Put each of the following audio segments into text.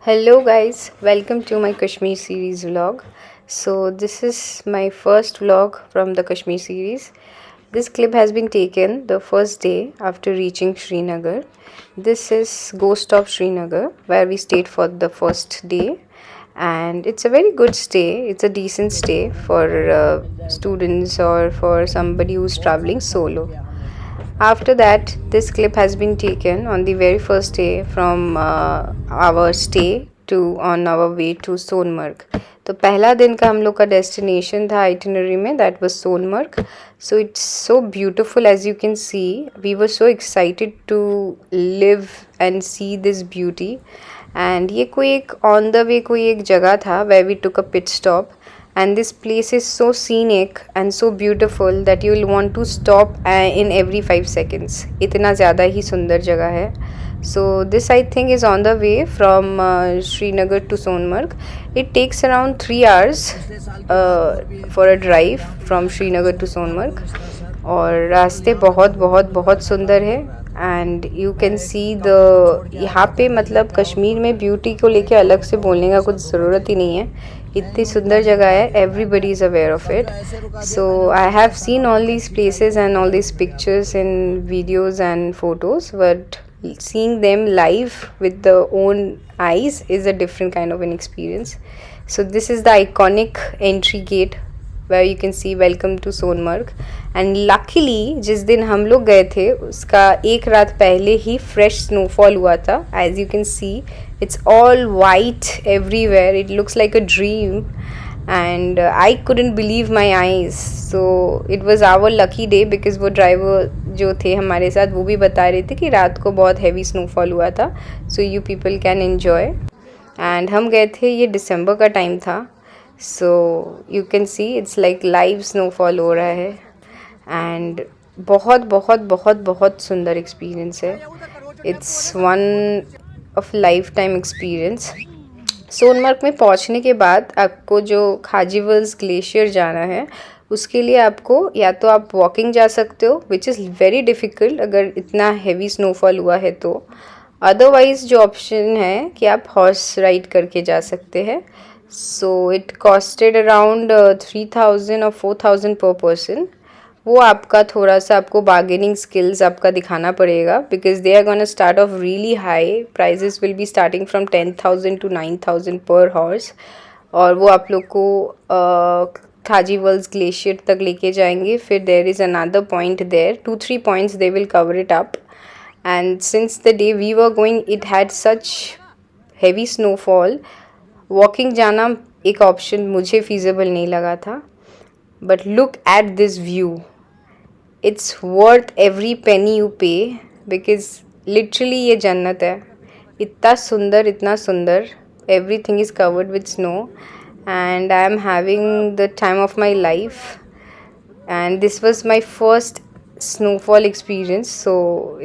Hello guys, welcome to my Kashmir series vlog. So this is my first vlog from the Kashmir series. This clip has been taken the first day after reaching Srinagar. This is Ghost of Srinagar where we stayed for the first day, and it's a very good stay. It's a decent stay for students or for somebody who's traveling solo. After that, this clip has been taken on the very first day from our stay to on our way to Sonamarg. तो पहला दिन का हम लोग का destination था itinerary में, that was Sonmarg. So it's so beautiful as you can see. We were so excited to live and see this beauty. And ये कोई एक ऑन द वे कोई एक जगह था where we took a pit stop. And this place is so scenic and so beautiful that you will want to stop in every 5 seconds. इतना ज़्यादा ही सुंदर जगह है. So this I think is on the way from Srinagar to Sonmarg. It takes around 3 hours for a drive from Srinagar to Sonmarg. और रास्ते बहुत बहुत बहुत सुंदर है. And you can see the यहाँ पे मतलब कश्मीर में ब्यूटी को लेके अलग से बोलने का कुछ ज़रूरत ही नहीं है. इतनी सुंदर जगह है, everybody is aware of it. So I have seen all these places and all these pictures in videos and photos, but seeing them live with the own eyes is a different kind of an experience. So this is the iconic entry gate where you can see welcome to Sonmarg. And luckily जिस दिन हम लोग गए थे उसका एक रात पहले ही fresh snowfall हुआ था. As you can see, it's all white everywhere. It looks like a dream. And I couldn't believe my eyes. So it was our lucky day because वो ड्राइवर जो थे हमारे साथ वो भी बता रहे थे कि रात को बहुत हैवी स्नोफॉल हुआ था. So you people can enjoy. And हम गए थे, ये दिसंबर का टाइम था. So you can see it's like live snowfall हो रहा है. एंड बहुत बहुत बहुत बहुत सुंदर एक्सपीरियंस है. It's one of life time experience. Sonmarg में पहुंचने के बाद आपको जो खाजीवल्स ग्लेशियर जाना है उसके लिए आपको या तो आप वॉकिंग जा सकते हो, विच इज़ वेरी डिफ़िकल्ट अगर इतना हैवी स्नोफॉल हुआ है तो. अदरवाइज़ जो ऑप्शन है कि आप हॉर्स राइड करके जा सकते हैं. सो इट कॉस्टेड अराउंड 3,000 और 4,000 पर पर्सन. वो आपका थोड़ा सा आपको बार्गेनिंग स्किल्स आपका दिखाना पड़ेगा because they are gonna start off really high. Prices will be starting from 10,000 to 9,000 पर हॉर्स. और वो आप लोग को खाजीवल्स ग्लेशियर तक लेके जाएंगे. फिर there is another point there, 2-3 points they will cover it up. And since the day we were going it had such heavy snowfall, walking जाना एक ऑप्शन मुझे फीजिबल नहीं लगा था. But look at this view. It's worth every penny you pay because literally ये जन्नत है. इतना सुंदर, इतना सुंदर. Everything is covered with snow and I am having the time of my life. And this was my first snowfall experience, so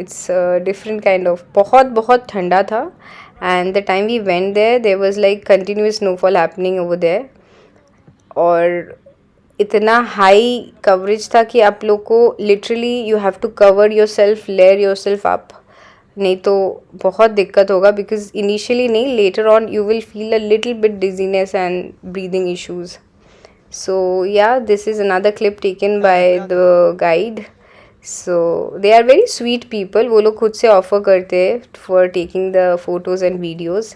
it's a different kind of. बहुत बहुत ठंडा था. And the time we went there was like continuous snowfall happening over there. और इतना high coverage था कि आप लोग को literally you have to cover yourself, layer yourself up, नहीं तो बहुत दिक्कत होगा. बिकॉज इनिशियली नहीं, later on you will feel a little bit dizziness and breathing issues. So yeah this is another clip taken by the guide. So they are very sweet people. वो लोग खुद से ऑफर करते हैं for taking the photos and videos.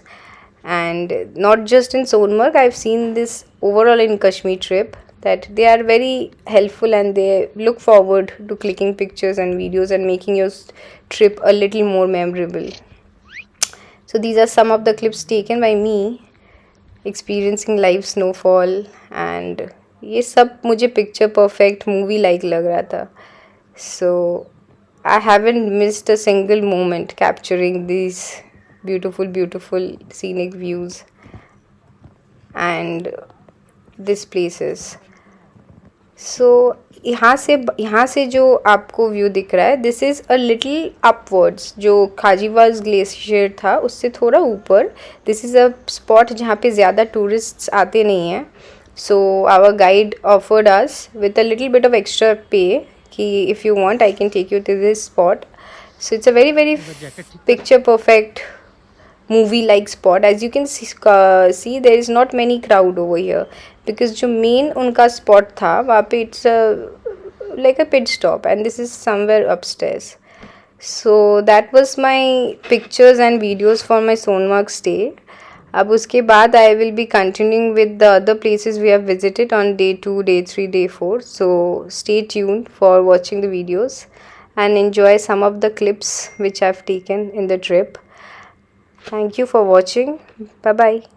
And not just in Sonmarg, I've seen this overall in Kashmir trip, that they are very helpful and they look forward to clicking pictures and videos and making your trip a little more memorable. So these are some of the clips taken by me experiencing live snowfall. And ये सब मुझे picture perfect movie like लग रहा था. So I haven't missed a single moment capturing these beautiful scenic views and these places. So यहाँ से जो आपको व्यू दिख रहा है, this is a little upwards. जो खाजीवास ग्लेशियर था उससे थोड़ा ऊपर, दिस इज़ अ स्पॉट जहाँ पे ज़्यादा टूरिस्ट्स आते नहीं हैं. So our guide offered us with a little bit of extra pay कि if you want I can take you to this spot. So it's a very very picture perfect movie like spot. As you can see there is not many crowd over here because जो main उनका spot था वहाँ पे it's like a pit stop and this is somewhere upstairs. So that was my pictures and videos for my Sonmarg stay. अब उसके बाद I will be continuing with the other places we have visited on day 2, day 3, day 4. So stay tuned for watching the videos and enjoy some of the clips which I've taken in the trip. Thank you for watching. Bye bye.